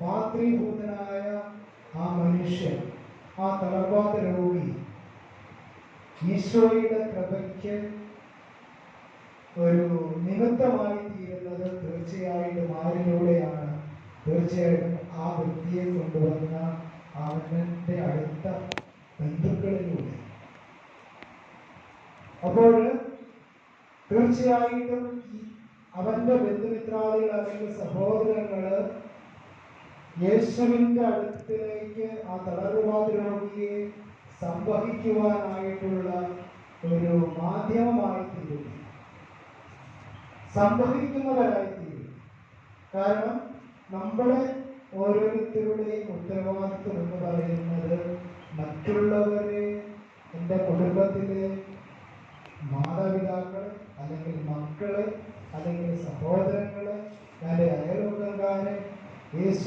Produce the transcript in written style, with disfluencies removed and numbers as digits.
പാത്രീഭൂതനായ ആ മനുഷ്യൻ, ആ തളർവാദ രോഗി ഈശോയുടെ കൃപയ്ക്ക് ഒരു നിമിത്തമായി തീരുന്നത് തീർച്ചയായിട്ടും ആരിലൂടെയാണ്? തീർച്ചയായിട്ടും ആ വ്യക്തിയെ കൊണ്ടുവന്ന അവന്റെ അടുത്ത ബന്ധുക്കളിലൂടെ. അപ്പോൾ തീർച്ചയായിട്ടും അവന്റെ ബന്ധുമിത്രാദികൾ അല്ലെങ്കിൽ സഹോദരങ്ങള് യേശുവിന്റെ അടുത്തിലേക്ക് ആ തളർവാദ രോഗിയെ സംവഹിക്കുവാനായിട്ടുള്ള ഒരു മാധ്യമമായി തീരും, സംവഹിക്കുന്നവരായി തീരും. കാരണം നമ്മളെ ഓരോരുത്തരുടെയും ഉത്തരവാദിത്വം എന്ന് പറയുന്നത് മറ്റുള്ളവരെ, എൻ്റെ കുടുംബത്തിലെ മാതാപിതാക്കളെ അല്ലെങ്കിൽ മക്കളെ അല്ലെങ്കിൽ സഹോദരങ്ങളെ, എൻ്റെ അയൽവക്കക്കാരെ യേശു